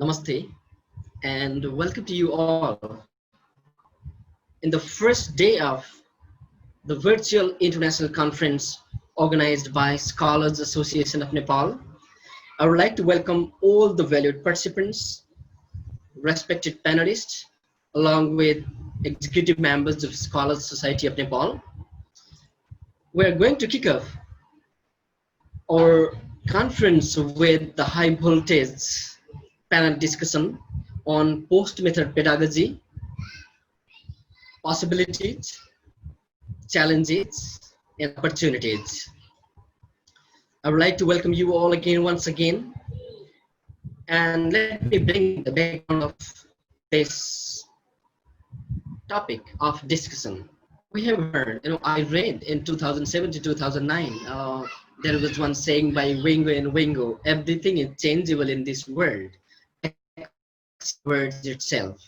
Namaste and welcome to you all in the first day of the virtual international conference organized by Scholars Association of Nepal. I would like to welcome all the valued participants, respected panelists, along with executive members of Scholars Society of Nepal. We are going to kick off our conference with the high voltage panel discussion on post-method pedagogy, possibilities, challenges, and opportunities. I would like to welcome you all again, once again, and let me bring the background of this topic of discussion. We have heard, I read in 2007 to 2009, there was one saying by Wingo and Wingo, everything is changeable in this world, words itself.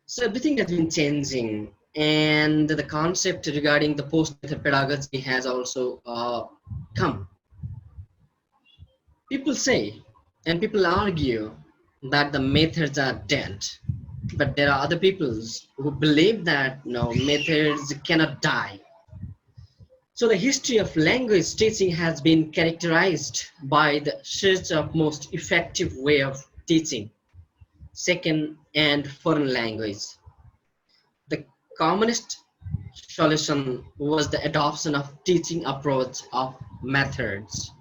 So everything has been changing, and the concept regarding the post-method pedagogy has also come. People say and people argue that the methods are dead, but there are other people who believe that no, methods cannot die. So the history of language teaching has been characterized by the search of most effective way of teaching second and foreign language. The commonest solution was the adoption of teaching approach of methods.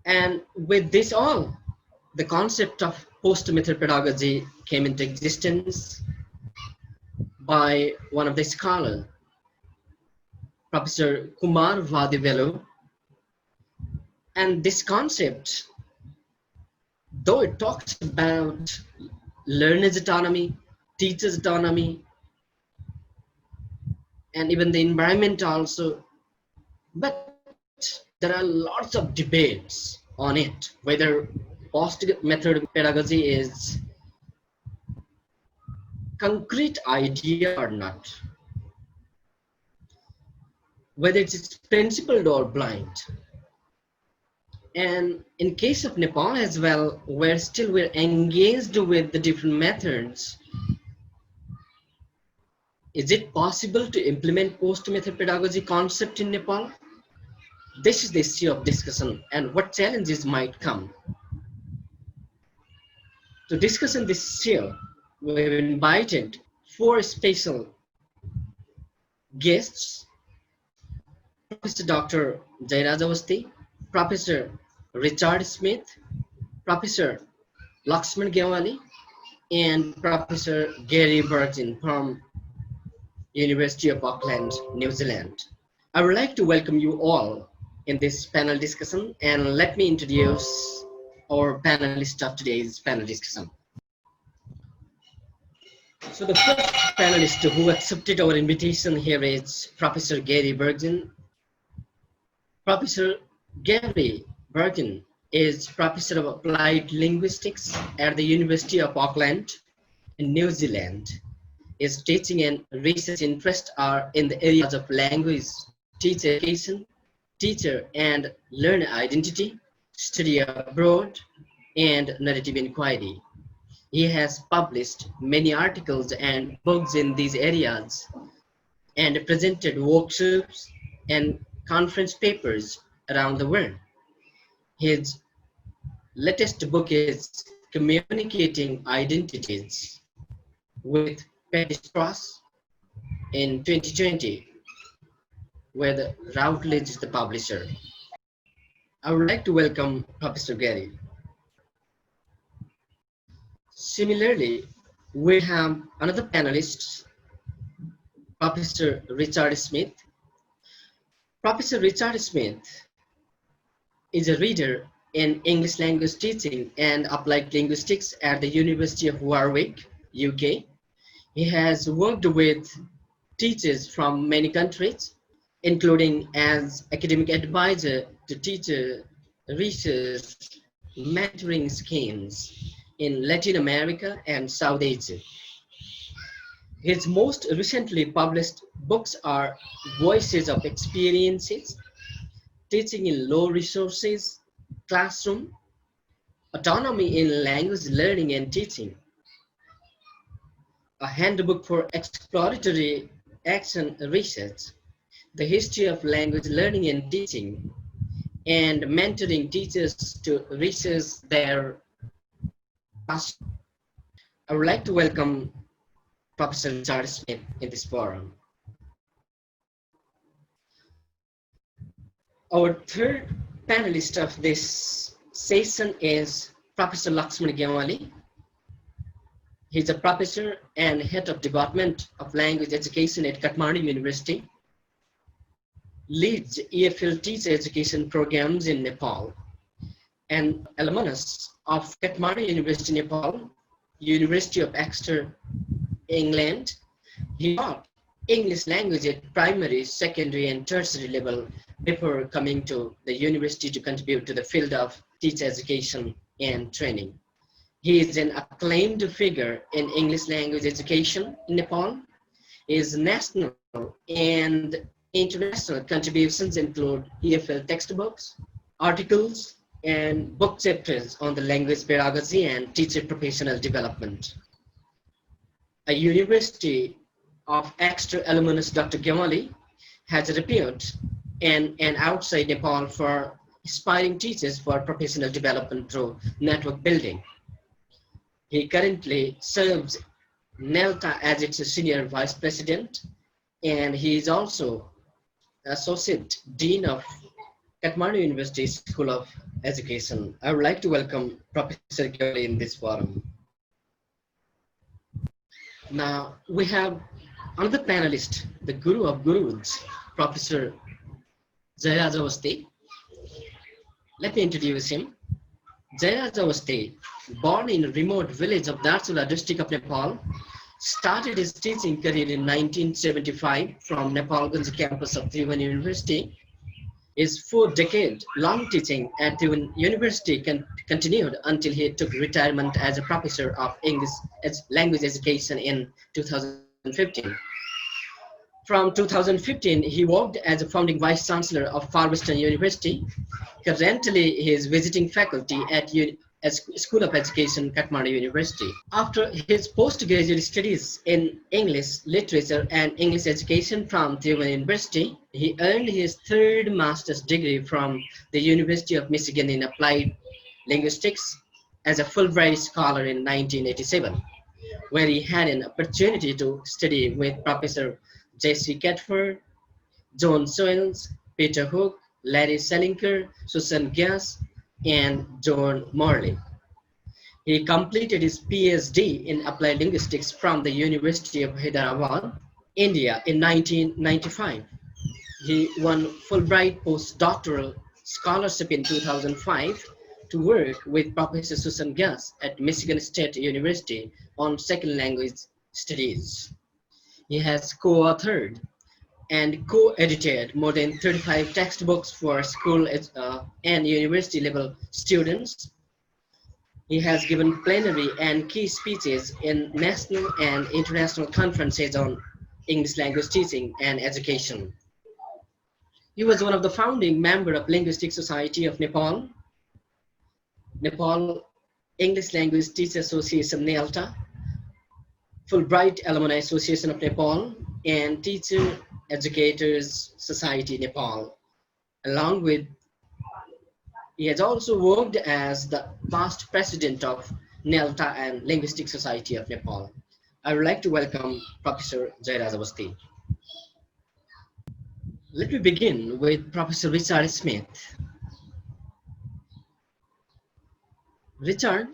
And with this all, the concept of post-method pedagogy came into existence by one of the scholars, Professor Kumar Vadivelu. And this concept, though it talks about learners' autonomy, teachers' autonomy, and even the environment also, but there are lots of debates on it, whether post-method pedagogy is concrete idea or not, whether it's principled or blind. And in case of Nepal as well, we're engaged with the different methods. Is it possible to implement post-method pedagogy concept in Nepal? This is the issue of discussion, and what challenges might come. To discuss in this issue, we've invited four special guests: Professor Dr. Raj Awasthi, Professor Richard Smith, Professor Laxman Gnawali, and Professor Gary Burton from University of Auckland, New Zealand. I would like to welcome you all in this panel discussion, and let me introduce our panelist of today's panel discussion. So the first panelist who accepted our invitation here is Professor Gary Burton. Professor Gary Burton is Professor of Applied Linguistics at the University of Auckland in New Zealand. His teaching and research interests are in the areas of language, teacher education, teacher and learner identity, study abroad, and narrative inquiry. He has published many articles and books in these areas and presented workshops and conference papers around the world. His latest book is Communicating Identities with Panelist in 2020, where the Routledge is the publisher. I would like to welcome Professor Gary. Similarly, we have another panelist, Professor Richard Smith. Professor Richard Smith is a reader in English language teaching and applied linguistics at the University of Warwick, UK. He has worked with teachers from many countries, including as academic advisor to teacher research mentoring schemes in Latin America and South Asia. His most recently published books are Voices of Experiences, Teaching in Low Resources, classroom, autonomy in language learning and teaching, a handbook for exploratory action research, the history of language learning and teaching, and mentoring teachers to research their classroom. I would like to welcome Professor Richard Smith in this forum. Our third panelist of this session is Professor Laxman Gnawali. He's a professor and head of Department of Language Education at Kathmandu University, leads EFL teacher education programs in Nepal, and alumnus of Kathmandu University, Nepal, University of Exeter, England. He taught English language at primary, secondary, and tertiary level before coming to the university to contribute to the field of teacher education and training. He is an acclaimed figure in English language education in Nepal. His national and international contributions include EFL textbooks, articles, and book chapters on the language pedagogy and teacher professional development. A University of Exeter alumnus, Dr. Gnawali, has a repute in and outside Nepal for inspiring teachers for professional development through network building. He currently serves NELTA as its senior vice president, and he is also associate dean of Kathmandu University School of Education. I would like to welcome Professor Gnawali in this forum. Now we have another panelist, the guru of gurus, Professor Raj Awasthi. Let me introduce him. Raj Awasthi, born in a remote village of Darsula district of Nepal, started his teaching career in 1975 from Nepalganj campus of Tribhuvan University. His 4-decade-long teaching at Tribhuvan University continued until he took retirement as a professor of English language education in 2015. From 2015, he worked as a founding vice chancellor of Far Western University. Currently, he is visiting faculty at School of Education, Kathmandu University. After his postgraduate studies in English literature and English education from Tribhuvan University, he earned his third master's degree from the University of Michigan in Applied Linguistics as a Fulbright scholar in 1987, where he had an opportunity to study with Professor J.C. Catford, John Swales, Peter Hook, Larry Selinker, Susan Gyas, and John Morley. He completed his PhD in Applied Linguistics from the University of Hyderabad, India in 1995. He won Fulbright postdoctoral scholarship in 2005 to work with Professor Susan Gyas at Michigan State University on second language studies. He has co-authored and co-edited more than 35 textbooks for school and university level students. He has given plenary and key speeches in national and international conferences on English language teaching and education. He was one of the founding members of Linguistic Society of Nepal, Nepal English Language Teacher Association, NELTA, Fulbright Alumni Association of Nepal, and Teacher Educators Society Nepal. Along with, he has also worked as the past president of NELTA and Linguistic Society of Nepal. I would like to welcome Professor Raj Awasthi. Let me begin with Professor Richard Smith. Richard,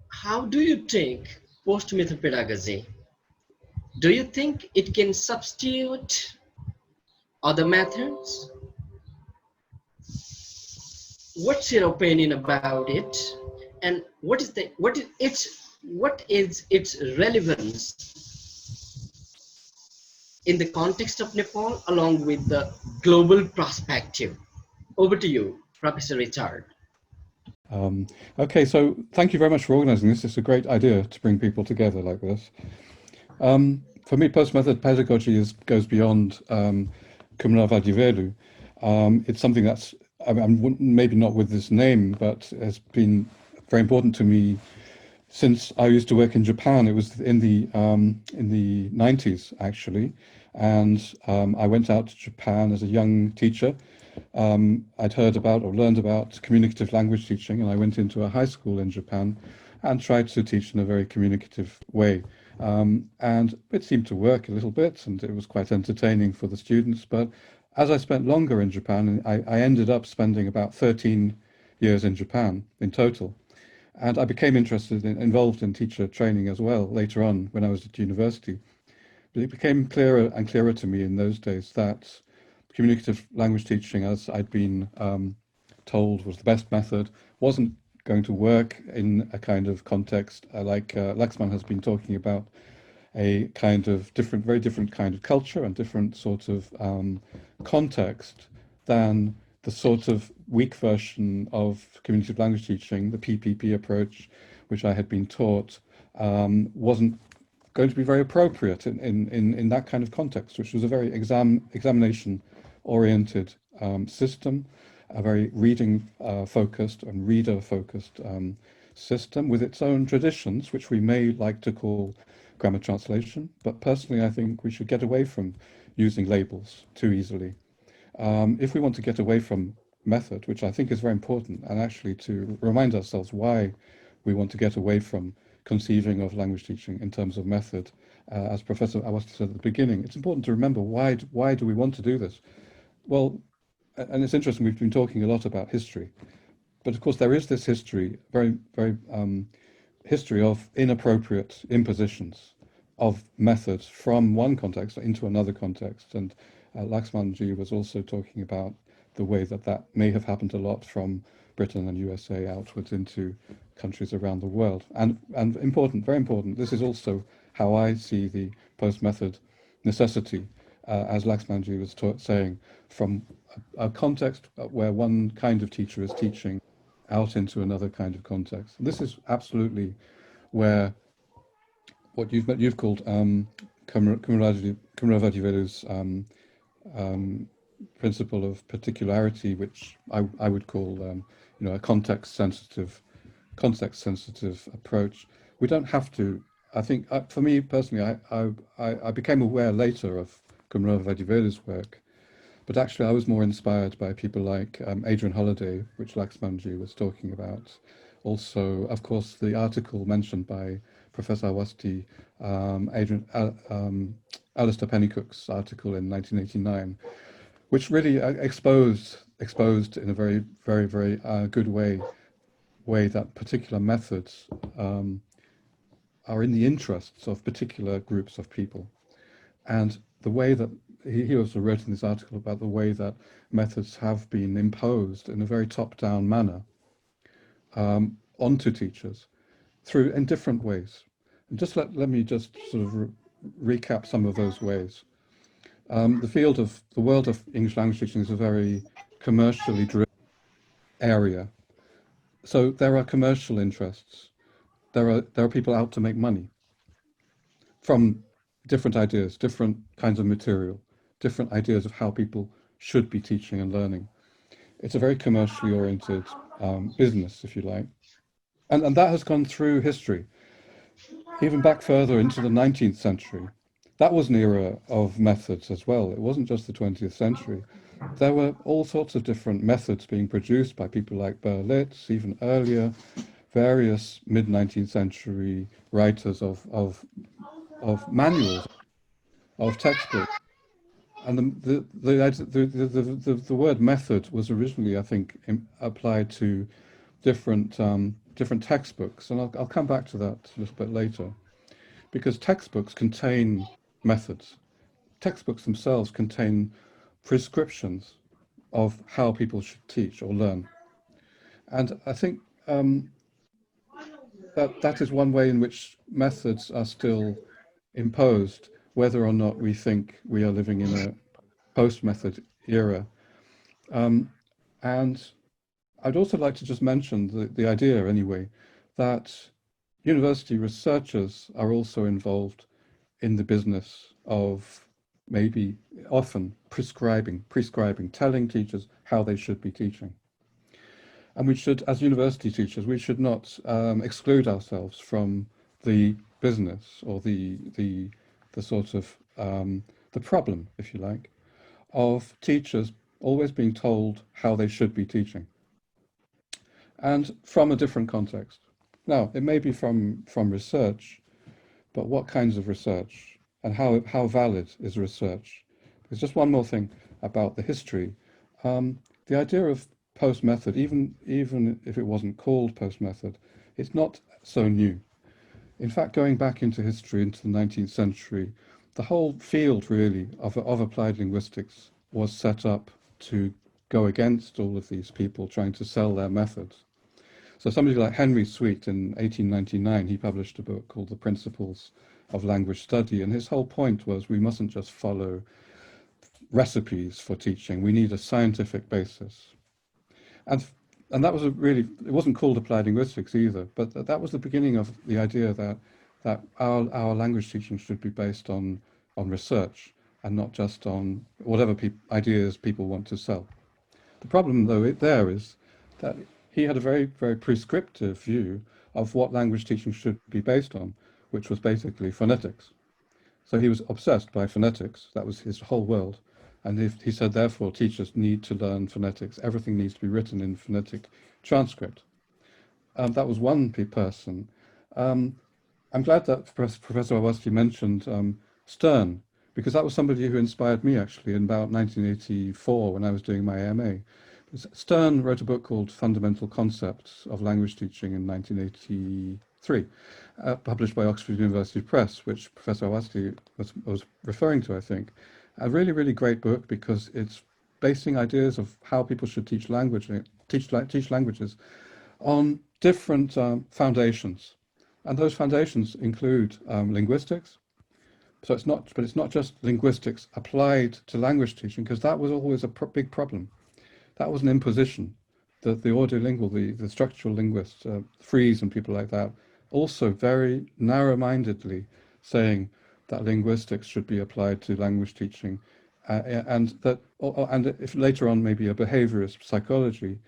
how do you take post-method pedagogy? Do you think it can substitute other methods? What's your opinion about it? And what is its relevance in the context of Nepal along with the global perspective? Over to you, Professor Richard. Okay, so thank you very much for organizing this. It's a great idea to bring people together like this. For me, post-method pedagogy goes beyond Kumlavadivelu. It's something that's I mean, maybe not with this name, but has been very important to me since I used to work in Japan. It was in the 90s actually, and I went out to Japan as a young teacher. I'd heard about or learned about communicative language teaching, and I went into a high school in Japan and tried to teach in a very communicative way. And it seemed to work a little bit, and it was quite entertaining for the students. But as I spent longer in Japan, I ended up spending about 13 years in Japan in total. And I became involved in teacher training as well later on when I was at university. But it became clearer and clearer to me in those days that communicative language teaching, as I'd been told was the best method, wasn't going to work in a kind of context like Laxman has been talking about, a kind of different, very different kind of culture and different sort of context than the sort of weak version of communicative language teaching, the PPP approach, which I had been taught, wasn't going to be very appropriate in that kind of context, which was a very examination oriented system, a very reading focused and reader focused system with its own traditions, which we may like to call grammar translation. But personally, I think we should get away from using labels too easily. If we want to get away from method, which I think is very important, and actually to remind ourselves why we want to get away from conceiving of language teaching in terms of method, as Professor Awasthi said at the beginning, it's important to remember why do we want to do this? Well, and it's interesting, we've been talking a lot about history, but of course there is this history, very history of inappropriate impositions of methods from one context into another context. And Laxman was also talking about the way that that may have happened a lot from Britain and USA outwards into countries around the world. And important, very important, this is also how I see the post-method necessity, as Laxman was saying, from a context where one kind of teacher is teaching out into another kind of context. And this is absolutely where what you've called Kumravativelu's principle of particularity, which I would call a context sensitive approach. We don't have to. I think for me personally, I became aware later of Kumravativelu's work, but actually I was more inspired by people like Adrian Holiday, which Laxmanji was talking about. Also, of course, the article mentioned by Professor Awasthi, Alistair Pennycook's article in 1989, which really exposed in a very good way that particular methods are in the interests of particular groups of people, and the way that he also wrote in this article about the way that methods have been imposed in a very top-down manner onto teachers in different ways. And just let me just sort of recap some of those ways. The world of English language teaching is a very commercially driven area. So there are commercial interests. There are people out to make money from different ideas, different kinds of material, different ideas of how people should be teaching and learning. It's a very commercially oriented business, if you like. And that has gone through history, even back further into the 19th century. That was an era of methods as well. It wasn't just the 20th century. There were all sorts of different methods being produced by people like Berlitz, even earlier, various mid-19th century writers of manuals, of textbooks. And the word method was originally, I think, applied to different textbooks, and I'll come back to that a little bit later, because textbooks contain methods. Textbooks themselves contain prescriptions of how people should teach or learn, and I think that is one way in which methods are still imposed, whether or not we think we are living in a post-method era. And I'd also like to just mention the idea, anyway, that university researchers are also involved in the business of maybe often prescribing, telling teachers how they should be teaching. And we should, as university teachers, we should not exclude ourselves from the business or the sort of the problem, if you like, of teachers always being told how they should be teaching, and from a different context. Now, it may be from research, but what kinds of research and how valid is research? There's just one more thing about the history. The idea of post method, even if it wasn't called post method, it's not so new. In fact, going back into history, into the 19th century, the whole field really of applied linguistics was set up to go against all of these people trying to sell their methods. So somebody like Henry Sweet in 1899, he published a book called The Principles of Language Study, and his whole point was we mustn't just follow recipes for teaching, we need a scientific basis. And that was it wasn't called applied linguistics either, but that was the beginning of the idea that our language teaching should be based on research and not just on whatever ideas people want to sell. The problem, though, there is that he had a very, very prescriptive view of what language teaching should be based on, which was basically phonetics. So he was obsessed by phonetics. That was his whole world. And he said, therefore, teachers need to learn phonetics. Everything needs to be written in phonetic transcript. That was one person. I'm glad that Professor Awasthi mentioned Stern, because that was somebody who inspired me, actually, in about 1984 when I was doing my MA. Stern wrote a book called Fundamental Concepts of Language Teaching in 1983, published by Oxford University Press, which Professor Awasthi was referring to, I think. A really, really great book because it's basing ideas of how people should teach languages on different foundations. And those foundations include linguistics. So it's not just linguistics applied to language teaching, because that was always a big problem. That was an imposition that the audiolingual, the structural linguists, Fries and people like that, also very narrow-mindedly saying that linguistics should be applied to language teaching, and if later on maybe a behaviorist psychology.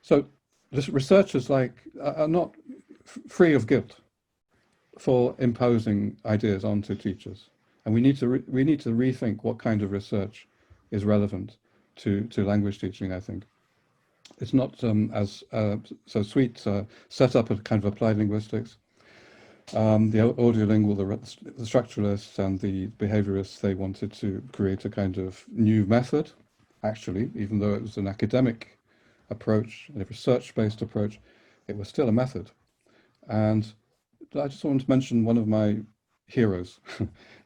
So researchers are not free of guilt for imposing ideas onto teachers, and we need to rethink what kind of research is relevant to language teaching. I think it's not as so Sweet set up a kind of applied linguistics. The audiolingual, the structuralists and the behaviorists, they wanted to create a kind of new method, actually, even though it was an academic approach, a research-based approach, it was still a method. And I just wanted to mention one of my heroes,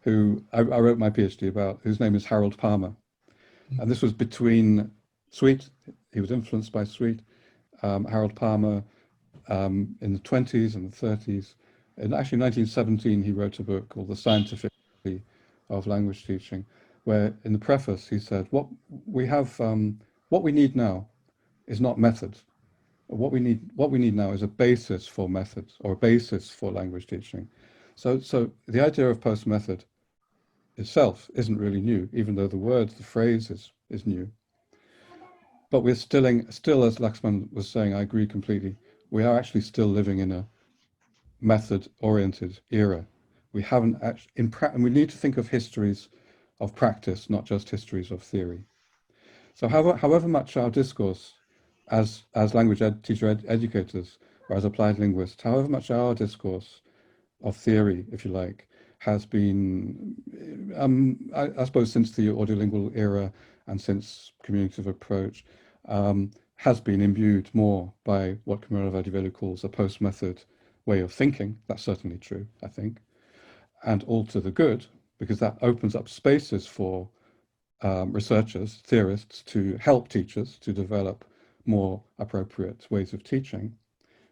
who I wrote my PhD about, whose name is Harold Palmer. And this was between Sweet, he was influenced by Sweet, Harold Palmer in the 20s and the 30s. In actually 1917, he wrote a book called The Scientific Study of Language Teaching, where in the preface he said, what we need now is not methods. What we need now is a basis for methods, or a basis for language teaching. So the idea of post-method itself isn't really new, even though the phrase is new. But we're still, as Laxman was saying, I agree completely, we are actually still living in a method-oriented era. We haven't actually, and we need to think of histories of practice, not just histories of theory. So however much our discourse as language educators or as applied linguists, however much our discourse of theory, if you like, has been, I suppose, since the audiolingual era and since communicative approach, has been imbued more by what Camilo Valdivelo calls a post-method way of thinking. That's certainly true, I think, and all to the good, because that opens up spaces for researchers, theorists, to help teachers to develop more appropriate ways of teaching.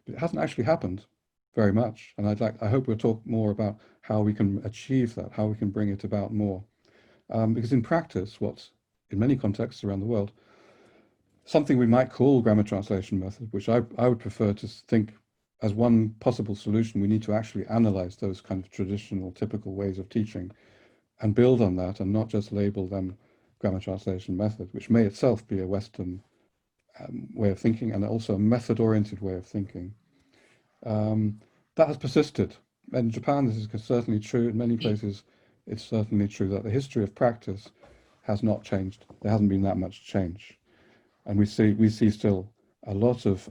But it hasn't actually happened very much, and I hope we'll talk more about how we can achieve that, how we can bring it about more. Because in practice, in many contexts around the world, something we might call grammar translation method, which I would prefer to think as one possible solution, we need to actually analyze those kind of traditional, typical ways of teaching and build on that and not just label them grammar translation method, which may itself be a Western way of thinking and also a method-oriented way of thinking. That has persisted. In Japan, this is certainly true. In many places, it's certainly true that the history of practice has not changed. There hasn't been that much change. And we see still a lot of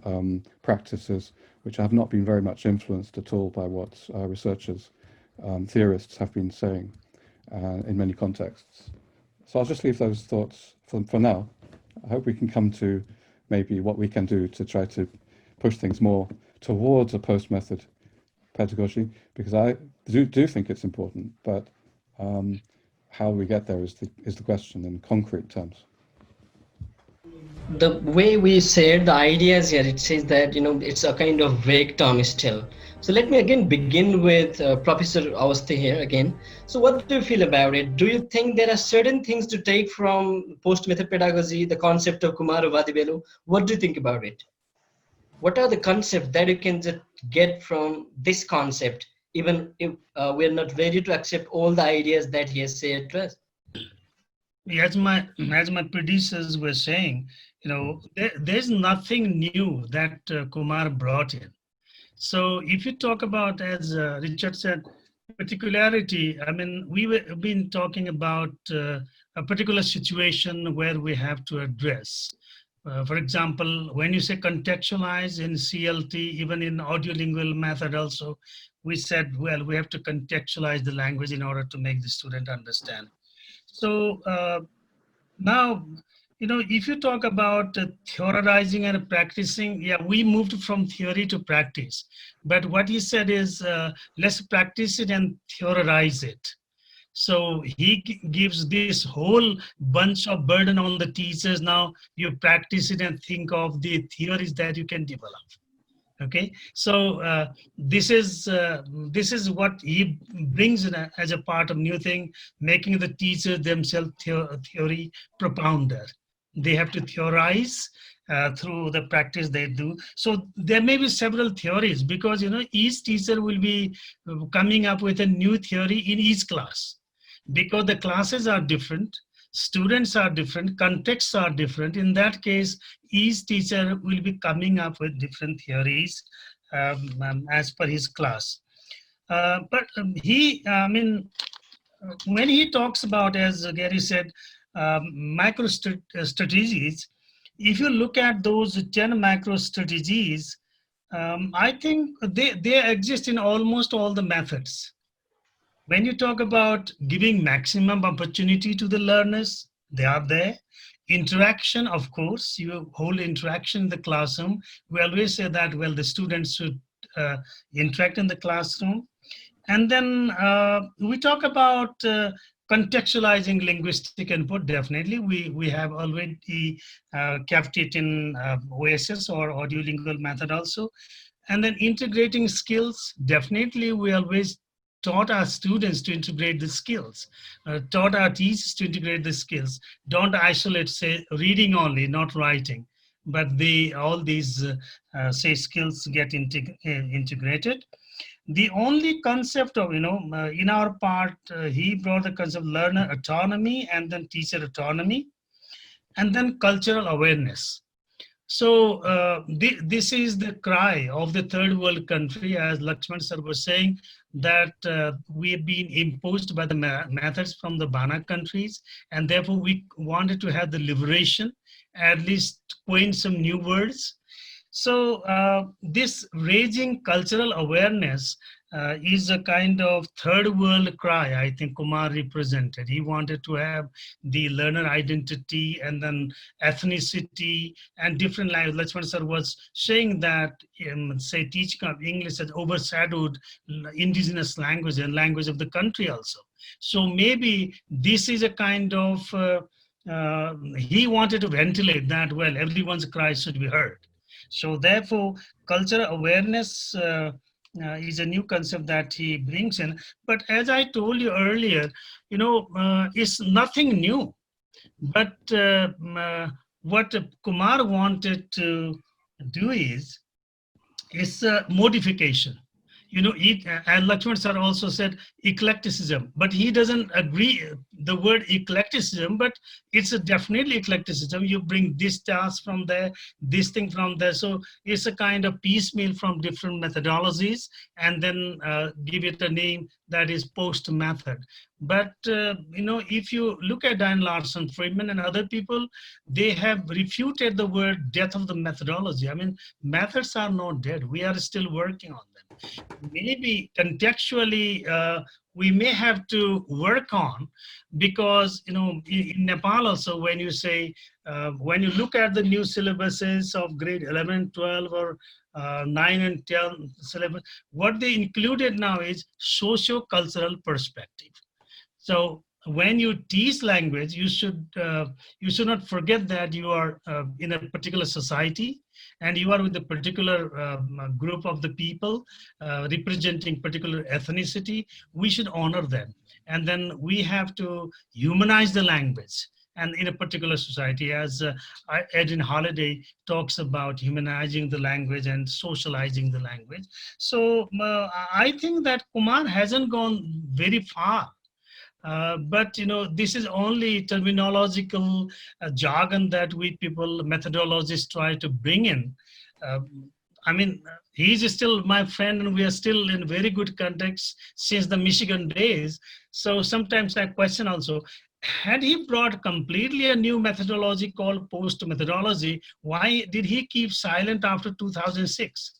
practices which have not been very much influenced at all by what researchers, theorists have been saying in many contexts. So I'll just leave those thoughts for now. I hope we can come to maybe what we can do to try to push things more towards a post-method pedagogy, because I do think it's important, but how we get there is the question in concrete terms. The way we shared the ideas here, it says that, it's a kind of vague term still. So let me again begin with Professor Awasthi here again. So what do you feel about it? Do you think there are certain things to take from post-method pedagogy, the concept of Kumar Vadivelu? What do you think about it? What are the concepts that you can just get from this concept, even if we're not ready to accept all the ideas that he has shared to us? As my predecessors were saying, there's nothing new that Kumar brought in. So if you talk about, as Richard said, particularity, I mean, we've been talking about a particular situation where we have to address. For example, when you say contextualize in CLT, even in audiolingual method also, we said, well, we have to contextualize the language in order to make the student understand. So now, if you talk about theorizing and practicing, yeah, we moved from theory to practice. But what he said is, let's practice it and theorize it. So he gives this whole bunch of burden on the teachers. Now you practice it and think of the theories that you can develop. Okay, so this is what he brings in as a part of new thing, making the teachers themselves theory propounder. They have to theorize through the practice they do. So there may be several theories, because each teacher will be coming up with a new theory in each class, because the classes are different, students are different, contexts are different. In that case, each teacher will be coming up with different theories as per his class. But when he talks about, as Gary said, macro strategies, if you look at those 10 macro strategies, I think they exist in almost all the methods. When you talk about giving maximum opportunity to the learners, they are there. Interaction, of course, you hold interaction in the classroom. We always say that, well, the students should interact in the classroom. And then we talk about contextualizing linguistic input. Definitely, we have already kept it in OSS or audiolingual method also. And then integrating skills, definitely we always taught our students to integrate the skills, taught our teachers to integrate the skills. Don't isolate, say, reading only, not writing, but all these, say, skills get integrated. The only concept of, in our part, he brought the concept of learner autonomy and then teacher autonomy, and then cultural awareness. So this is the cry of the third world country, as Laxman sir was saying, that we have been imposed by the methods from the Bana countries, and therefore we wanted to have the liberation, at least coin some new words. So this raising cultural awareness is a kind of third world cry, I think Kumar represented. He wanted to have the learner identity and then ethnicity and different languages. Laxman sir was saying that, say, teaching of English has overshadowed indigenous language and language of the country also. So maybe this is a kind of, he wanted to ventilate that, well, everyone's cry should be heard. So therefore, cultural awareness is a new concept that he brings in. But as I told you earlier, it's nothing new. But what Kumar wanted to do is modification. and Laxman sir also said eclecticism, but he doesn't agree the word eclecticism, but it's definitely eclecticism. You bring this task from there, this thing from there. So it's a kind of piecemeal from different methodologies, and then give it a name that is post method. But if you look at Diane Larson Friedman and other people, they have refuted the word death of the methodology. I mean, methods are not dead. We are still working on them. Maybe contextually we may have to work on, because in Nepal also, when you say when you look at the new syllabuses of grade 11, 12, or 9 and 10 syllabus, what they included now is socio-cultural perspective. So when you teach language, you should not forget that you are in a particular society, and you are with a particular group of the people representing particular ethnicity. We should honor them, and then we have to humanize the language. And in a particular society, as Edwin Holiday talks about humanizing the language and socializing the language. So I think that Kumar hasn't gone very far. But this is only terminological jargon that we people, methodologists, try to bring in. I mean, he's still my friend, and we are still in very good context since the Michigan days. So sometimes I question also, had he brought completely a new methodology called post methodology, why did he keep silent after 2006?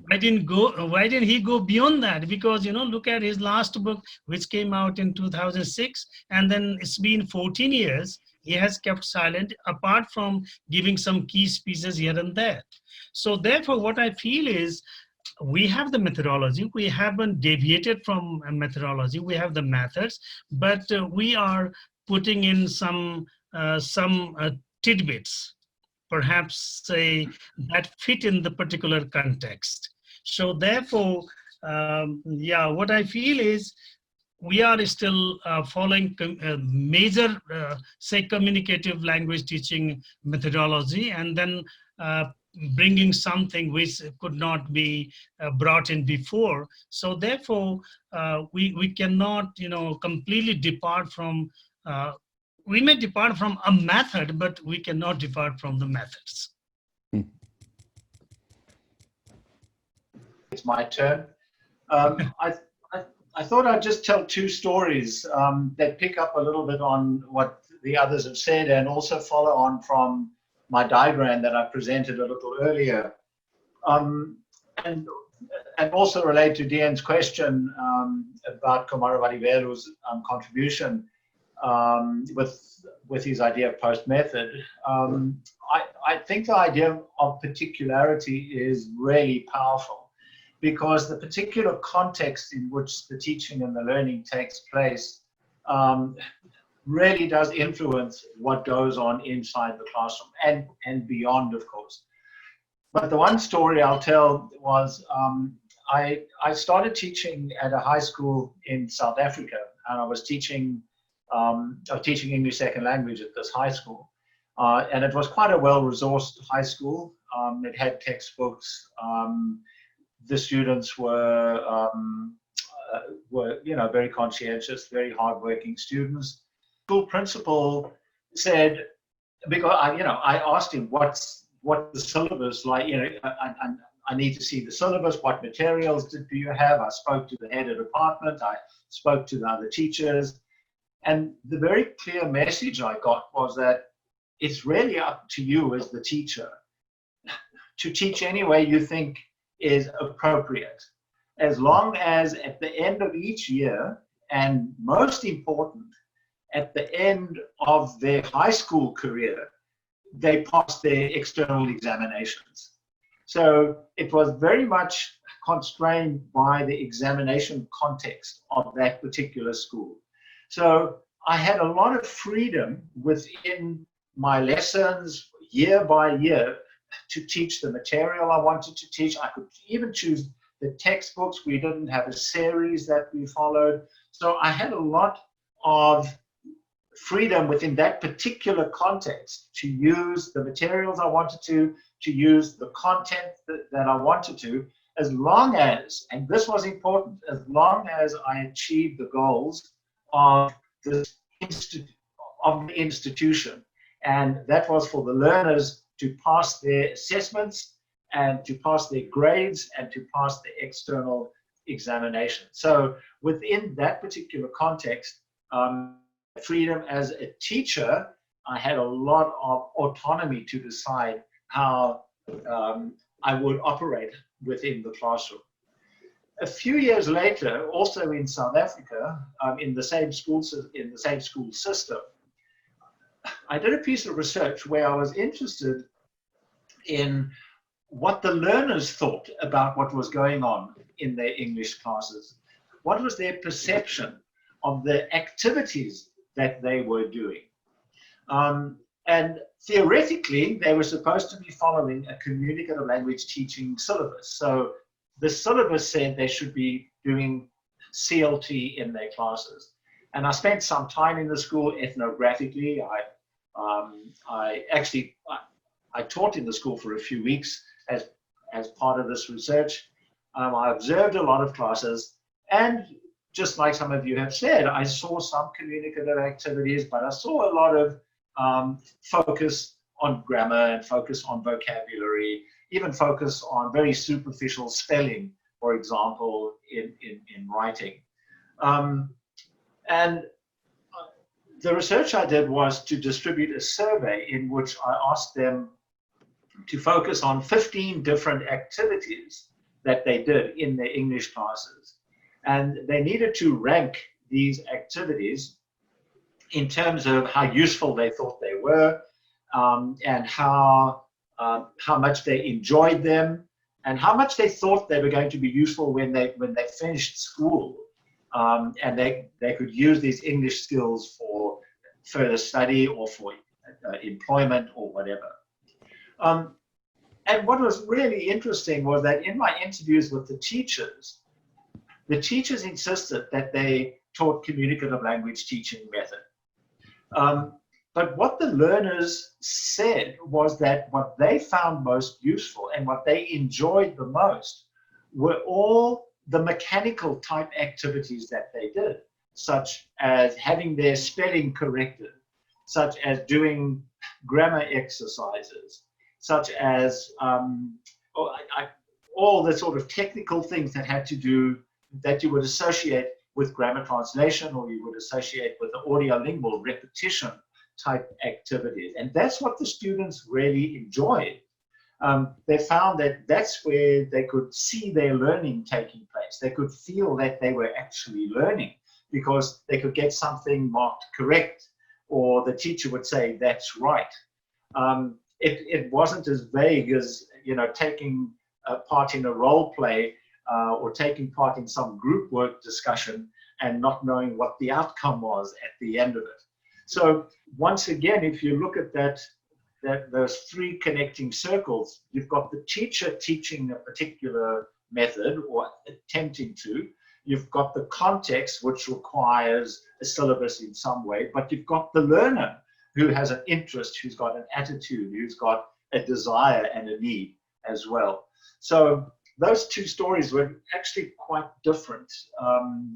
Why didn't he go beyond that? Because look at his last book, which came out in 2006, and then it's been 14 years. He has kept silent, apart from giving some key speeches here and there. So therefore, what I feel is, we have the methodology. We haven't deviated from a methodology. We have the methods, but we are putting in some tidbits, perhaps say, that fit in the particular context. So therefore, what I feel is, we are still following major, say, communicative language teaching methodology, and then bringing something which could not be brought in before. So therefore, we cannot, completely depart from, we may depart from a method, but we cannot depart from the methods. It's my turn. I thought I'd just tell two stories that pick up a little bit on what the others have said, and also follow on from my diagram that I presented a little earlier, and also relate to Dian's question about Komaravati Velu's contribution with his idea of post method. I think the idea of particularity is really powerful, because the particular context in which the teaching and the learning takes place really does influence what goes on inside the classroom and beyond, of course. But the one story I'll tell was, I started teaching at a high school in South Africa, and I was teaching English second language at this high school. And it was quite a well-resourced high school. It had textbooks. The students were very conscientious, very hardworking students. School principal said, because I asked him what's the syllabus like. I need to see the syllabus. What materials do you have? I spoke to the head of department. I spoke to the other teachers, and the very clear message I got was that it's really up to you as the teacher to teach any way you think is appropriate, as long as at the end of each year, and most important, at the end of their high school career, they pass their external examinations. So it was very much constrained by the examination context of that particular school. So I had a lot of freedom within my lessons year by year to teach the material I wanted to teach. I could even choose the textbooks. We didn't have a series that we followed. So I had a lot of freedom within that particular context to use the materials I wanted to use the content that I wanted to, as long as, and this was important, as long as I achieved the goals of the institution. And that was for the learners to pass their assessments and to pass their grades and to pass the external examination. So within that particular context, freedom as a teacher, I had a lot of autonomy to decide how I would operate within the classroom. A few years later, also in South Africa, in the same school system, I did a piece of research where I was interested in what the learners thought about what was going on in their English classes. What was their perception of the activities that they were doing? And theoretically, they were supposed to be following a communicative language teaching syllabus. So the syllabus said they should be doing CLT in their classes. And I spent some time in the school ethnographically. I taught in the school for a few weeks as part of this research. I observed a lot of classes, and just like some of you have said, I saw some communicative activities, but I saw a lot of focus on grammar and focus on vocabulary, even focus on very superficial spelling, for example, in writing. And the research I did was to distribute a survey in which I asked them to focus on 15 different activities that they did in their English classes. And they needed to rank these activities in terms of how useful they thought they were, and how much they enjoyed them, and how much they thought they were going to be useful when they finished school, and they could use these English skills for further study or for employment or whatever. And what was really interesting was that in my interviews with the teachers insisted that they taught communicative language teaching method. But what the learners said was that what they found most useful and what they enjoyed the most were all the mechanical type activities that they did, such as having their spelling corrected, such as doing grammar exercises, such as all the sort of technical things that had to do, that you would associate with grammar translation, or you would associate with the audiolingual repetition type activities. And that's what the students really enjoyed. They found that that's where they could see their learning taking place. They could feel that they were actually learning because they could get something marked correct, or the teacher would say, that's right. It wasn't as vague as, taking part in a role play or taking part in some group work discussion and not knowing what the outcome was at the end of it. So once again, if you look at those three connecting circles, you've got the teacher teaching a particular method or attempting to. You've got the context, which requires a syllabus in some way, but you've got the learner who has an interest, who's got an attitude, who's got a desire and a need as well. So those two stories were actually quite different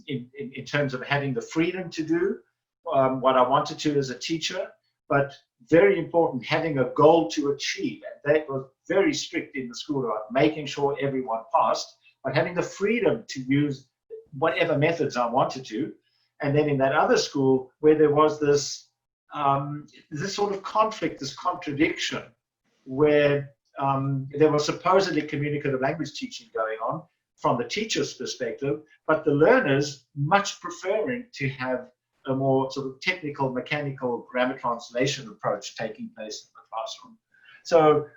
in terms of having the freedom to do what I wanted to as a teacher, but very important, having a goal to achieve. And that was very strict in the school about making sure everyone passed, but having the freedom to use whatever methods I wanted to. And then in that other school where there was this sort of conflict, this contradiction, where there was supposedly communicative language teaching going on from the teacher's perspective, but the learners much preferring to have a more sort of technical, mechanical grammar translation approach taking place in the classroom. So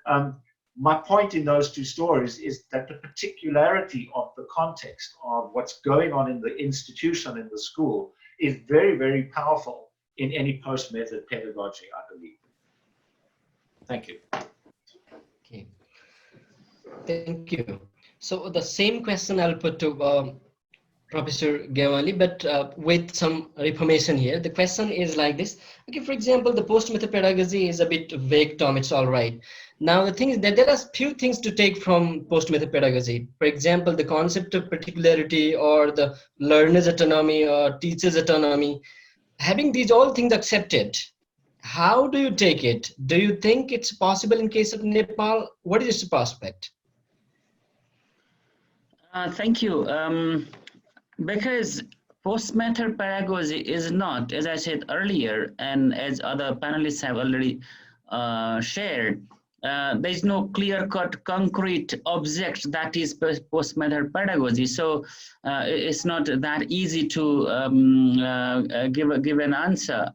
my point in those two stories is that the particularity of the context of what's going on in the institution, in the school, is very, very powerful in any post-method pedagogy, I believe. Thank you. Okay, thank you. So the same question I'll put to Professor Gnawali, but with some reformation here. The question is like this. Okay, for example, the post-method pedagogy is a bit vague term, it's all right. Now, the thing is that there are few things to take from post-method pedagogy. For example, the concept of particularity or the learner's autonomy or teacher's autonomy. Having these all things accepted, how do you take it? Do you think it's possible in case of Nepal? What is its prospect? Thank you. Because post-method pedagogy is not, as I said earlier, and as other panelists have already shared, there is no clear-cut, concrete object that is post-method pedagogy. So it's not that easy to give an answer.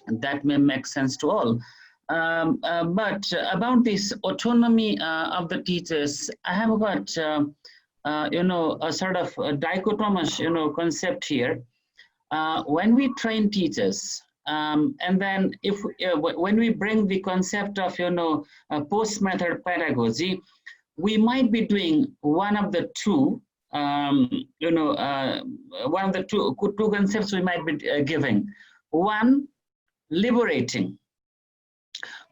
That may make sense to all. But about this autonomy of the teachers, I have got a sort of a dichotomous concept here. When we train teachers, and then when we bring the concept of post-method pedagogy, we might be doing one of the two. One of the two concepts we might be giving. One, liberating.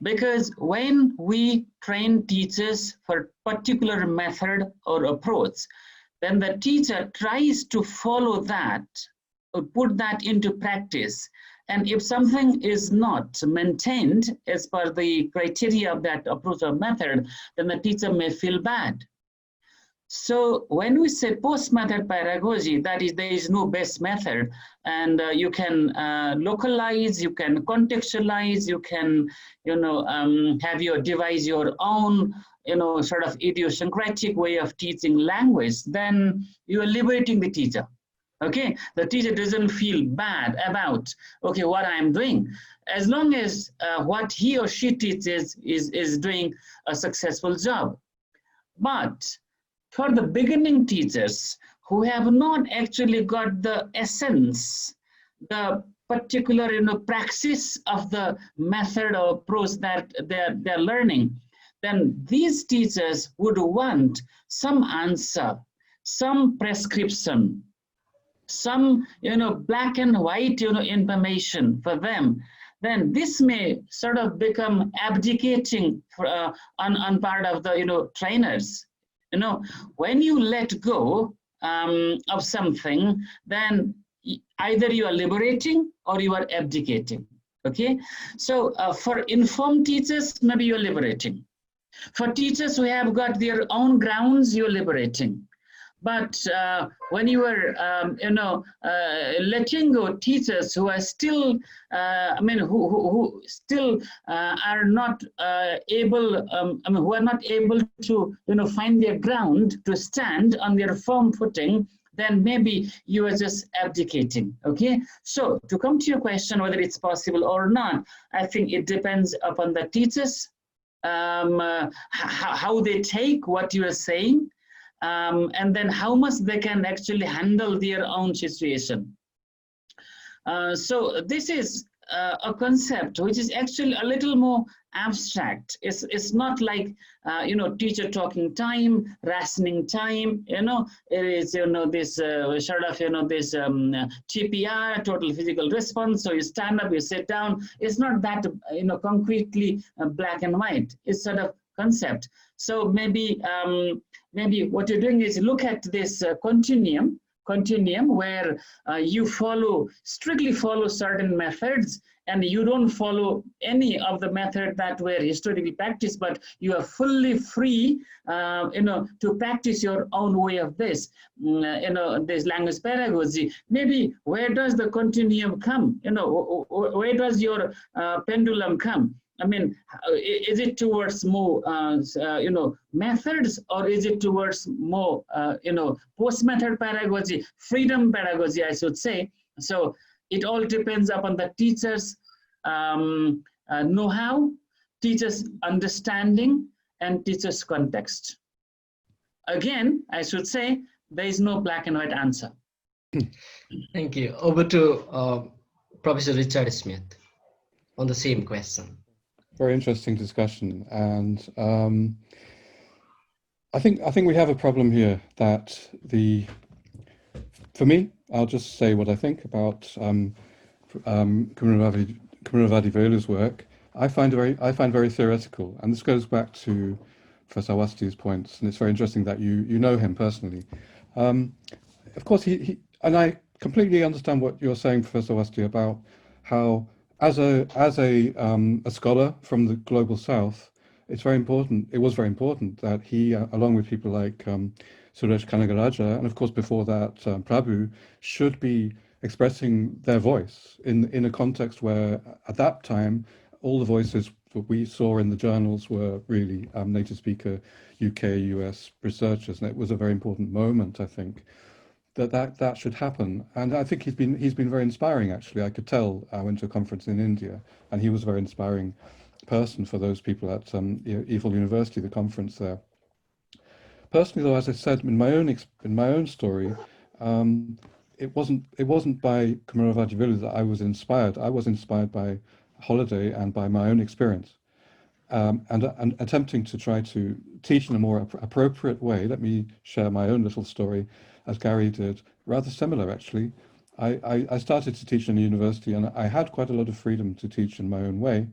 Because when we train teachers for particular method or approach, then the teacher tries to follow that or put that into practice. And if something is not maintained as per the criteria of that approach or method, then the teacher may feel bad. So when we say post-method pedagogy, that is, there is no best method, and you can localize, you can contextualize, you can, devise your own, sort of idiosyncratic way of teaching language, then you are liberating the teacher. Okay, the teacher doesn't feel bad about, okay, what I'm doing, as long as what he or she teaches is doing a successful job. But for the beginning teachers who have not actually got the essence, the particular praxis of the method or approach that they're learning, then these teachers would want some answer, some prescription, some black and white information for them. Then this may sort of become abdicating on part of the trainers. When you let go of something, then either you are liberating or you are abdicating. Okay, so for informed teachers, maybe you're liberating. For teachers who have got their own grounds, you're liberating. But when you are, letting go teachers who are still, who still are not able, who are not able to, find their ground to stand on their firm footing, then maybe you are just abdicating. Okay. So to come to your question, whether it's possible or not, I think it depends upon the teachers, how they take what you are saying. And then how much they can actually handle their own situation. So this is a concept which is actually a little more abstract. It's not like teacher talking time, rationing time. It is this sort of this TPR, total physical response. So you stand up, you sit down. It's not that concretely black and white. It's sort of concept. So maybe what you're doing is look at this continuum where you strictly follow certain methods, and you don't follow any of the methods that were historically practiced, but you are fully free, to practice your own way of this, this language pedagogy. Maybe where does the continuum come? Where does your pendulum come? I mean, is it towards more, methods, or is it towards more, post-method pedagogy, freedom pedagogy, I should say? So it all depends upon the teacher's know-how, teacher's understanding, and teacher's context. Again, I should say, there is no black and white answer. Thank you. Over to Professor Richard Smith on the same question. Very interesting discussion, and I think we have a problem here that the For me, I'll just say what I think about Kumaravati Velu's work. I find very theoretical, and this goes back to Professor Awasti's points, and it's very interesting that you know him personally. Of course, and I completely understand what you're saying, Professor Awasti, about how, as a scholar from the global South, it's very important. It was very important that he, along with people like Suresh Kanagaraja, and of course before that Prabhu, should be expressing their voice in a context where, at that time, all the voices that we saw in the journals were really native speaker UK, US researchers, and it was a very important moment, I think, that should happen. And I think he's been very inspiring, actually. I could tell. I went to a conference in India, and he was a very inspiring person for those people at EFL University, the conference there. Personally, though, as I said in my own story, it wasn't by Kumaravati Velu that I was inspired. I was inspired by holiday and by my own experience. And attempting to try to teach in a more appropriate way. Let me share my own little story, as Gary did, rather similar actually. I started to teach in a university, and I had quite a lot of freedom to teach in my own way.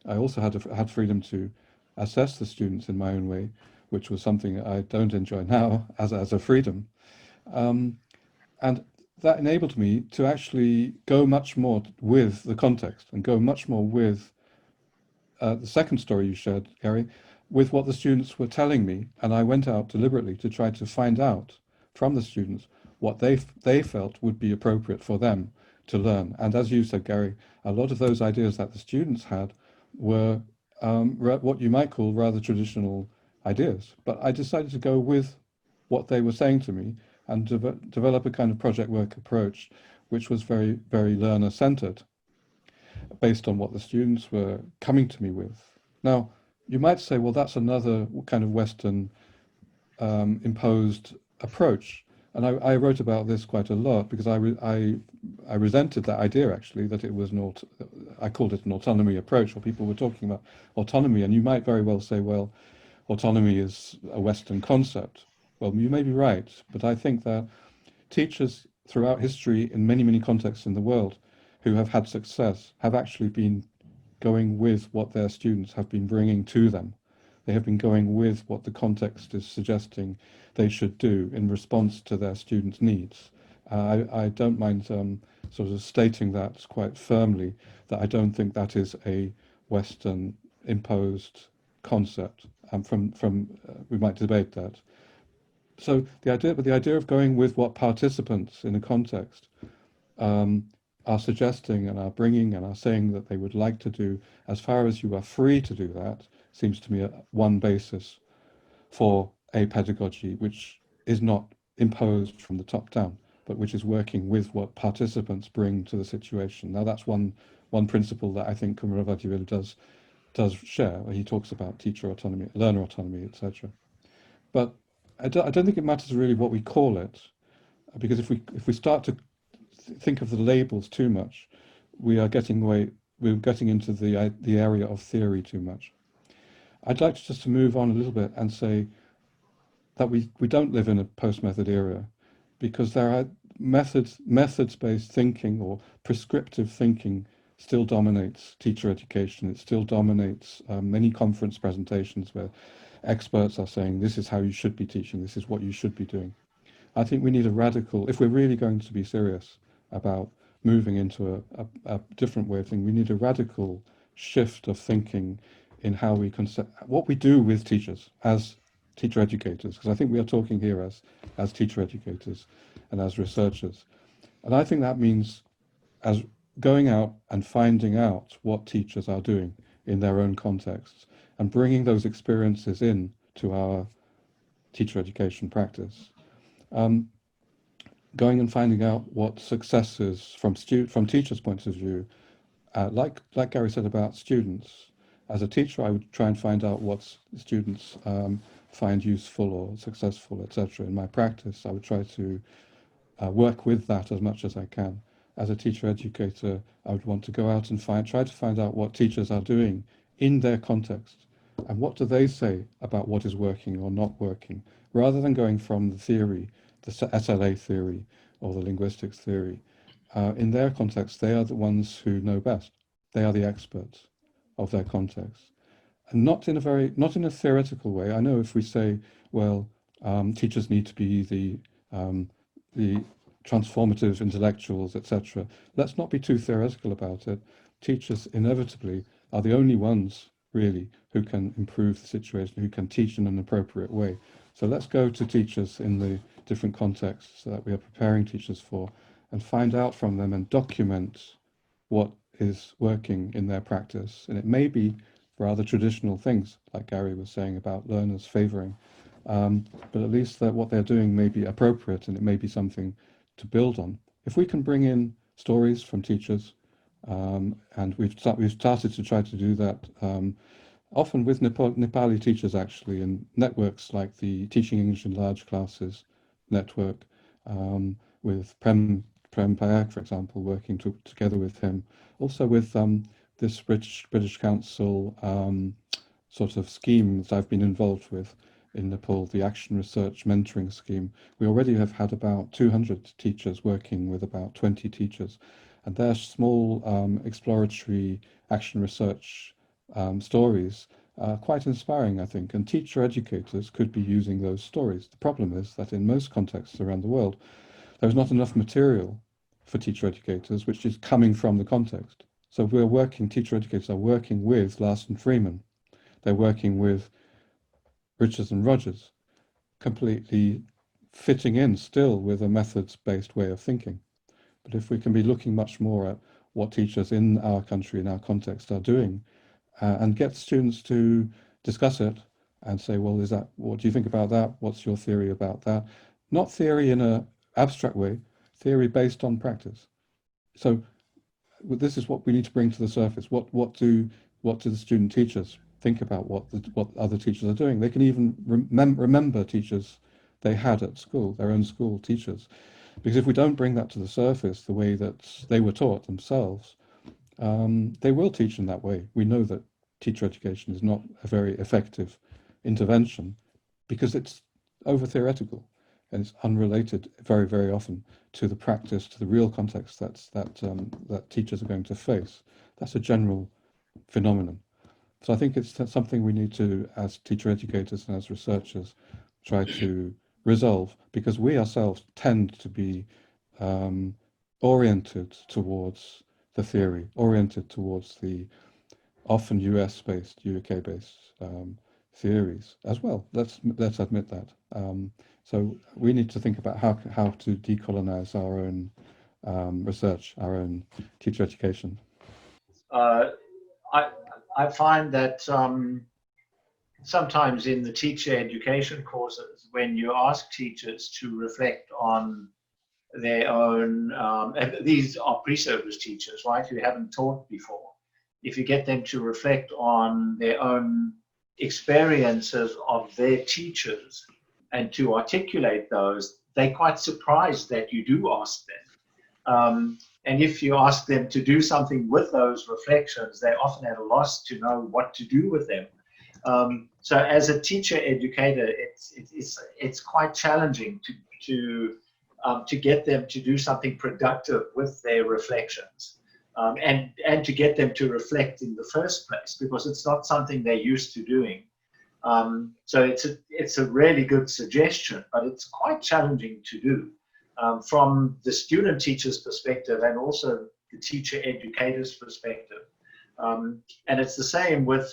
I also had freedom to assess the students in my own way, which was something I don't enjoy now as a freedom. And that enabled me to actually go much more with the context and go much more with the second story you shared, Gary, with what the students were telling me. And I went out deliberately to try to find out from the students what they felt would be appropriate for them to learn. And as you said, Gary, a lot of those ideas that the students had were what you might call rather traditional ideas. But I decided to go with what they were saying to me and develop a kind of project work approach, which was very, very learner-centered, based on what the students were coming to me with. Now, you might say, well, that's another kind of Western imposed approach. And I wrote about this quite a lot because I resented that idea, actually, that it was I called it an autonomy approach, or people were talking about autonomy. And you might very well say, well, autonomy is a Western concept. Well, you may be right, but I think that teachers throughout history in many, many contexts in the world who have had success have actually been going with what their students have been bringing to them. They have been going with what the context is suggesting they should do in response to their students' needs. I don't mind sort of stating that quite firmly, that I don't think that is a Western imposed concept. We might debate that. So the idea of going with what participants in a context are suggesting and are bringing and are saying that they would like to do, as far as you are free to do that, seems to me one basis for a pedagogy which is not imposed from the top down, but which is working with what participants bring to the situation. Now, that's one principle that I think Kumaravati really does share, where he talks about teacher autonomy, learner autonomy, etc. But I don't think it matters really what we call it, because if we start to think of the labels too much, we're getting into the area of theory too much. I'd like just to move on a little bit and say that we don't live in a post-method era, because there are methods-based thinking or prescriptive thinking still dominates teacher education. It still dominates many conference presentations where experts are saying, this is how you should be teaching, this is what you should be doing. I think we need a radical, if we're really going to be serious about moving into a different way of thinking, we need a radical shift of thinking in how we what we do with teachers as teacher educators, because I think we are talking here as teacher educators and as researchers. And I think that means as going out and finding out what teachers are doing in their own contexts and bringing those experiences in to our teacher education practice. Going and finding out what successes from teachers' points of view, like Gary said about students. As a teacher, I would try and find out what students find useful or successful, etc. In my practice, I would try to work with that as much as I can. As a teacher educator, I would want to go out and try to find out what teachers are doing in their context, and what do they say about what is working or not working, rather than going from the theory, the SLA theory, or the linguistics theory. In their context, they are the ones who know best. They are the experts of their context, and not in a theoretical way. I know if we say, well, teachers need to be the transformative intellectuals, etc. Let's not be too theoretical about it. Teachers inevitably are the only ones really who can improve the situation, who can teach in an appropriate way. So let's go to teachers in the different contexts that we are preparing teachers for and find out from them and document what is working in their practice. And it may be rather traditional things, like Gary was saying about learners favoring, but at least that what they're doing may be appropriate and it may be something to build on. If we can bring in stories from teachers, and we've started to try to do that often with Nepali teachers actually, in networks like the Teaching English in Large Classes network, with Prem Payak, for example, working together with him. Also with this British Council sort of scheme that I've been involved with in Nepal, the Action Research Mentoring Scheme. We already have had about 200 teachers working with about 20 teachers, and their small exploratory action research stories are quite inspiring, I think, and teacher educators could be using those stories. The problem is that in most contexts around the world, there's not enough material for teacher educators, which is coming from the context. So teacher educators are working with Larson Freeman. They're working with Richards and Rogers, completely fitting in still with a methods-based way of thinking. But if we can be looking much more at what teachers in our country, in our context, are doing, and get students to discuss it and say, well, what do you think about that? What's your theory about that? Not theory in an abstract way, theory based on practice. So this is what we need to bring to the surface. What do the student teachers think about what other teachers are doing? They can even remember teachers they had at school, their own school teachers. Because if we don't bring that to the surface the way that they were taught themselves, they will teach in that way. We know that teacher education is not a very effective intervention because it's over theoretical and it's unrelated very, very often to the practice, to the real context that teachers are going to face. That's a general phenomenon. So I think it's something we need to, as teacher educators and as researchers, try to resolve, because we ourselves tend to be oriented towards the theory, oriented towards the often US-based, UK-based theories as well. Let's admit that. So we need to think about how to decolonize our own research, our own teacher education. I find that sometimes in the teacher education courses, when you ask teachers to reflect on their own, and these are pre-service teachers, right, who haven't taught before, if you get them to reflect on their own experiences of their teachers and to articulate those, they're quite surprised that you do ask them. And if you ask them to do something with those reflections, they're often at a loss to know what to do with them. So as a teacher educator, it's quite challenging to get them to do something productive with their reflections, and to get them to reflect in the first place, because it's not something they're used to doing. So it's a really good suggestion, but it's quite challenging to do. From the student teacher's perspective and also the teacher educator's perspective. And it's the same with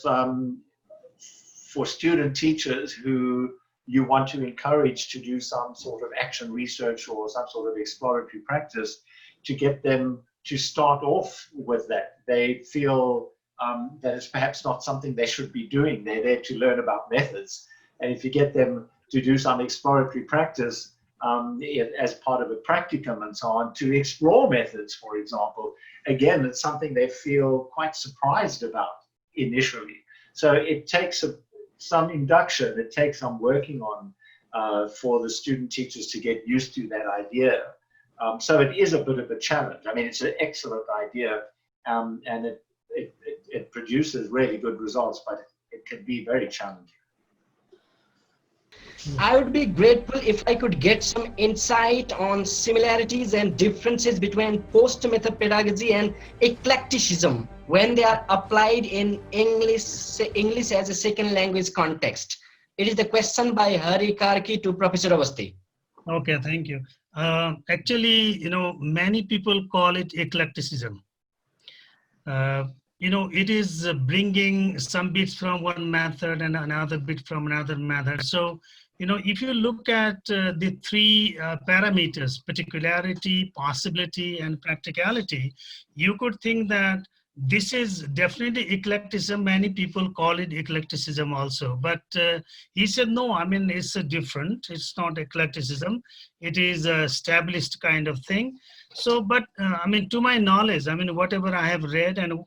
for student teachers who you want to encourage to do some sort of action research or some sort of exploratory practice, to get them to start off with that. They feel that it's perhaps not something they should be doing. They're there to learn about methods. And if you get them to do some exploratory practice, as part of a practicum and so on, to explore methods, for example, again, it's something they feel quite surprised about initially. So it takes some induction, it takes some working on for the student teachers to get used to that idea. So it is a bit of a challenge. I mean, it's an excellent idea, and it produces really good results, but it can be very challenging. I would be grateful if I could get some insight on similarities and differences between post-method pedagogy and eclecticism when they are applied in English as a second language context. It is the question by Hari Karki to Professor Awasthi. Okay, thank you. Actually, many people call it eclecticism. It is bringing some bits from one method and another bit from another method. So, if you look at the three parameters, particularity, possibility, and practicality, you could think that this is definitely eclecticism. Many people call it eclecticism also. But he said, no, I mean, it's different. It's not eclecticism. It is a established kind of thing. So, but I mean, to my knowledge, I mean, whatever I have read and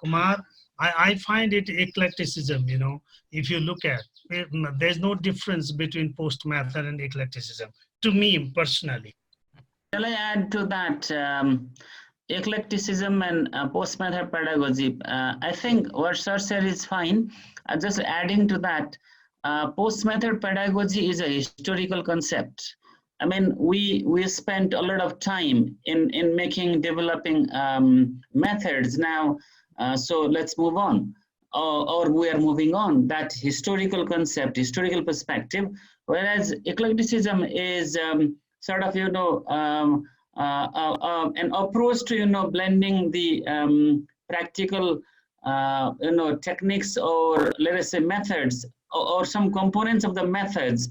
Kumar, I find it eclecticism, if you look at it, there's no difference between post method and eclecticism, to me personally. Shall I add to that? Eclecticism and post method pedagogy, I think what Sir said is fine. Just adding to that, post method pedagogy is a historical concept. I mean, we spent a lot of time in developing methods now. So let's move on, or we are moving on. That historical concept, historical perspective, whereas eclecticism is sort of an approach to blending the practical techniques, or let us say methods, or some components of the methods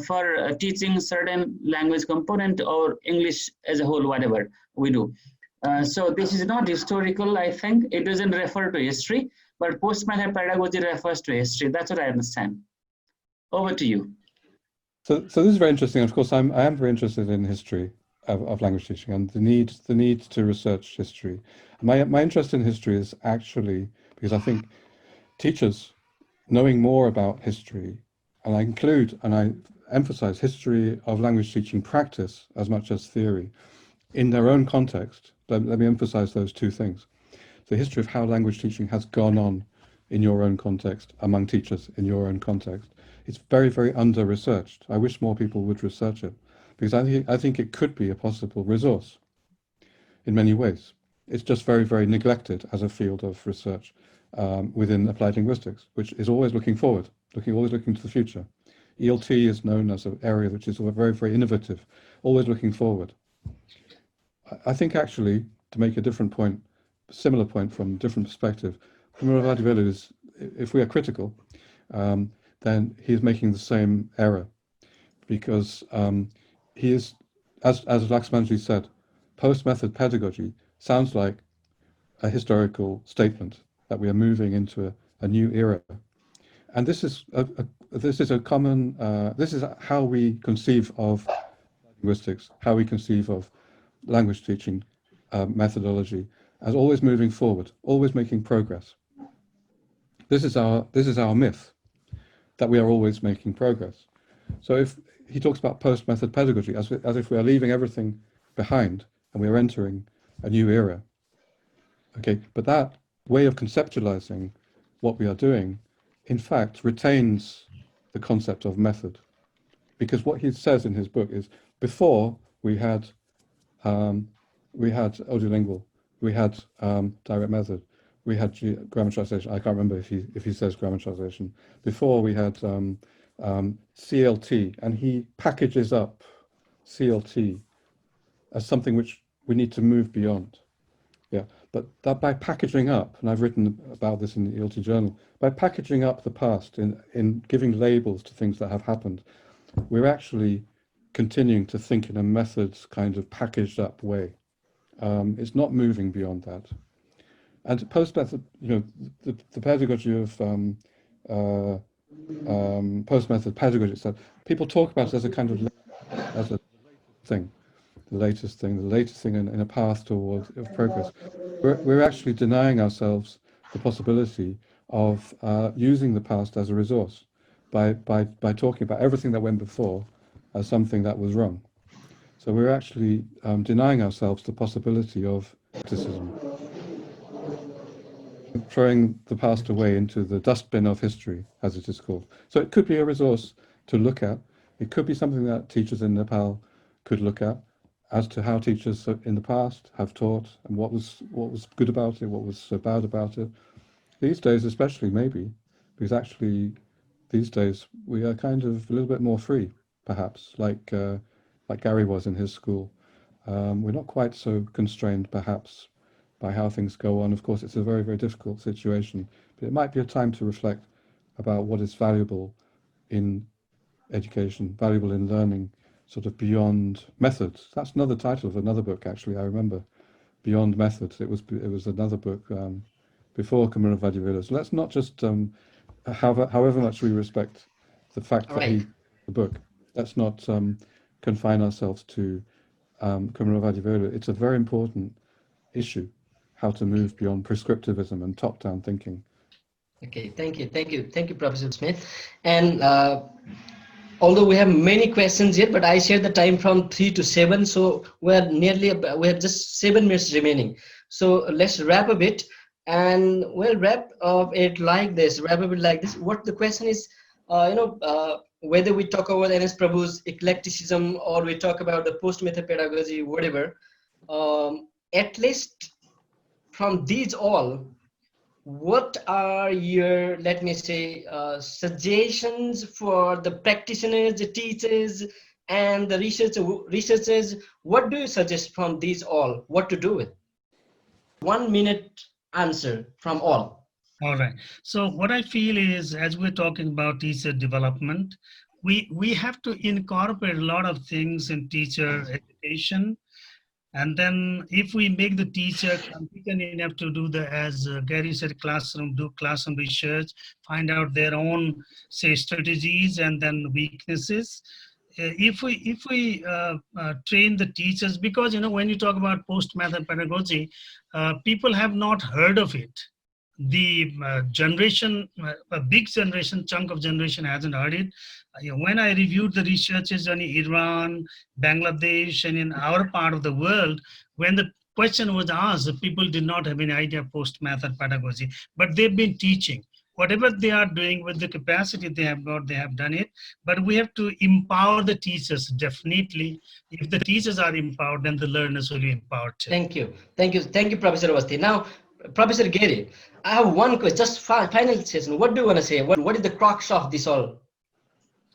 for teaching certain language component or English as a whole, whatever we do. So this is not historical, I think. It doesn't refer to history, but post-method pedagogy refers to history. That's what I understand. Over to you. So this is very interesting. Of course, I am very interested in history of language teaching and the need to research history. My interest in history is actually because I think teachers knowing more about history, and I include and I emphasize history of language teaching practice as much as theory in their own context. Let me emphasize those two things. The history of how language teaching has gone on in your own context, among teachers in your own context. It's very, very under-researched. I wish more people would research it, because I think it could be a possible resource in many ways. It's just very, very neglected as a field of research within applied linguistics, which is always looking forward, always looking to the future. ELT is known as an area which is very, very innovative, always looking forward. I think actually, to make a different point, similar point from a different perspective, Gnawali is, if we are critical, then he's making the same error, because he is, as Laxman said, post-method pedagogy sounds like a historical statement that we are moving into a new era, and this is a common. This is how we conceive of linguistics, how we conceive of language teaching methodology, as always moving forward, always making progress. This is our myth, that we are always making progress. So if he talks about post-method pedagogy as if we are leaving everything behind and we are entering a new era, okay, but that way of conceptualizing what we are doing, in fact, retains the concept of method, because what he says in his book is, before we had audiolingual, we had direct method, we had grammatization. I can't remember if he says grammatization. Before we had CLT, and he packages up CLT as something which we need to move beyond. Yeah, but that by packaging up, and I've written about this in the ELT journal, by packaging up the past in giving labels to things that have happened, we're actually continuing to think in a methods kind of packaged up way. It's not moving beyond that. And post-method, the pedagogy of post-method pedagogy, so people talk about it as a kind of as a thing, the latest thing in a path towards progress. We're actually denying ourselves the possibility of using the past as a resource by talking about everything that went before as something that was wrong. So we're actually denying ourselves the possibility of criticism, throwing the past away into the dustbin of history, as it is called. So it could be a resource to look at. It could be something that teachers in Nepal could look at as to how teachers in the past have taught and what was good about it, what was bad about it. These days, especially, maybe, because actually these days we are kind of a little bit more free, perhaps, like Gary was in his school. We're not quite so constrained, perhaps, by how things go on. Of course, it's a very, very difficult situation, but it might be a time to reflect about what is valuable in education, valuable in learning, sort of beyond methods. That's another title of another book, actually, I remember, Beyond Methods. It was another book before Kamara Vadivedra. So let's not just, however much we respect the fact that he the book, let's not confine ourselves to Kamara Vadivedra. It's a very important issue, how to move beyond prescriptivism and top-down thinking. Okay, thank you, Professor Smith. And although we have many questions here, but I share the time from 3 to 7, so we have just 7 minutes remaining. So let's wrap a bit, and we'll wrap it like this. What the question is, whether we talk about N.S. Prabhu's eclecticism or we talk about the post-method pedagogy, whatever, at least from these all, what are your, let me say, suggestions for the practitioners, the teachers, and the researchers? What do you suggest from these all? What to do with? 1 minute answer from all. All right. So what I feel is, as we're talking about teacher development, we have to incorporate a lot of things in teacher education. And then if we make the teacher competent enough to do as Gary said, do classroom research, find out their own, say, strategies and then weaknesses. If we train the teachers, because, when you talk about post-method pedagogy, people have not heard of it. The generation, a big generation, chunk of generation hasn't heard it. When I reviewed the researches on Iran, Bangladesh, and in our part of the world, when the question was asked, the people did not have any idea of post-method pedagogy, but they've been teaching. Whatever they are doing with the capacity they have got, they have done it. But we have to empower the teachers, definitely. If the teachers are empowered, then the learners will be empowered too. Thank you, Professor Awasthi. Now, Professor Gary, I have one question, just final session. What do you want to say? What is the crux of this all?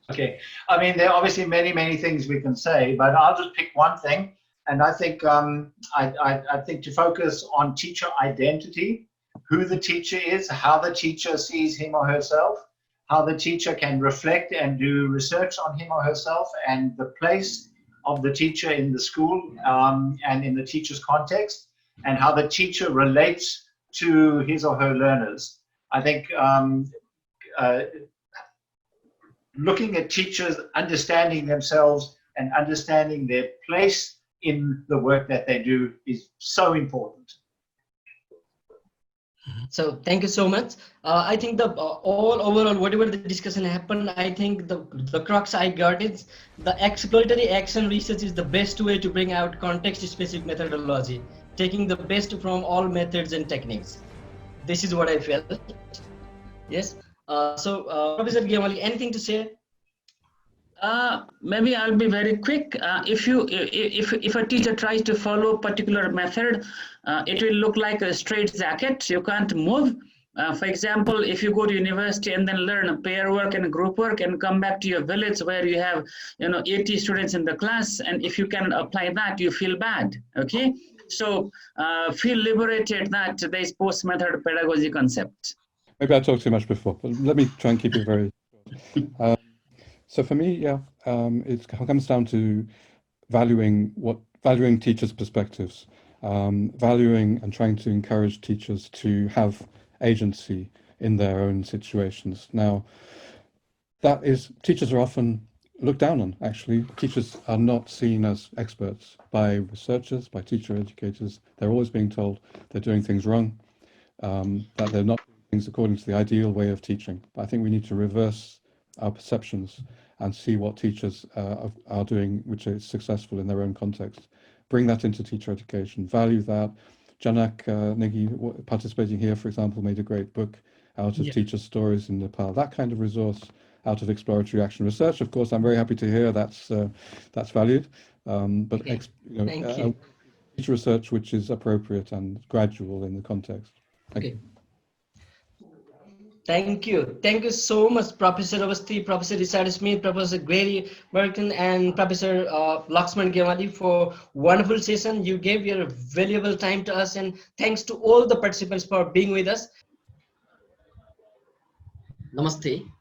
Okay, I mean, there are obviously many things we can say, but I'll just pick one thing. And I think I think to focus on teacher identity, who the teacher is, how the teacher sees him or herself, how the teacher can reflect and do research on him or herself, and the place of the teacher in the school and in the teacher's context, and how the teacher relates to his or her learners. I think looking at teachers, understanding themselves and understanding their place in the work that they do is so important. So thank you so much. I think the overall, whatever the discussion happened, I think the crux I got is the exploratory action research is the best way to bring out context-specific methodology, taking the best from all methods and techniques. This is what I felt. Yes. Professor Gnawali, anything to say? Maybe I'll be very quick. If a teacher tries to follow a particular method, it will look like a straight jacket. You can't move. For example, if you go to university and then learn pair work and group work and come back to your village where you have 80 students in the class, and if you can apply that, you feel bad. Okay, so feel liberated that there is post-method pedagogy concept. Maybe I talked too much before, but let me try and keep it very short. So for me, it comes down to valuing teachers' perspectives, valuing and trying to encourage teachers to have agency in their own situations. Now, teachers are often looked down on, actually. Teachers are not seen as experts by researchers, by teacher educators. They're always being told they're doing things wrong, that they're not doing things according to the ideal way of teaching. But I think we need to reverse our perceptions and see what teachers are doing, which is successful in their own context. Bring that into teacher education, value that. Janak participating here, for example, made a great book out of teacher stories in Nepal. That kind of resource out of exploratory action research. Of course, I'm very happy to hear that's valued, but Okay. Thank you. research which is appropriate and gradual in the context. Okay. Thank you. Thank you so much, Professor Awasthi, Professor Richard Smith, Professor Gary Birkin, and Professor Laxman Gnawali for wonderful session. You gave your valuable time to us, and thanks to all the participants for being with us. Namaste.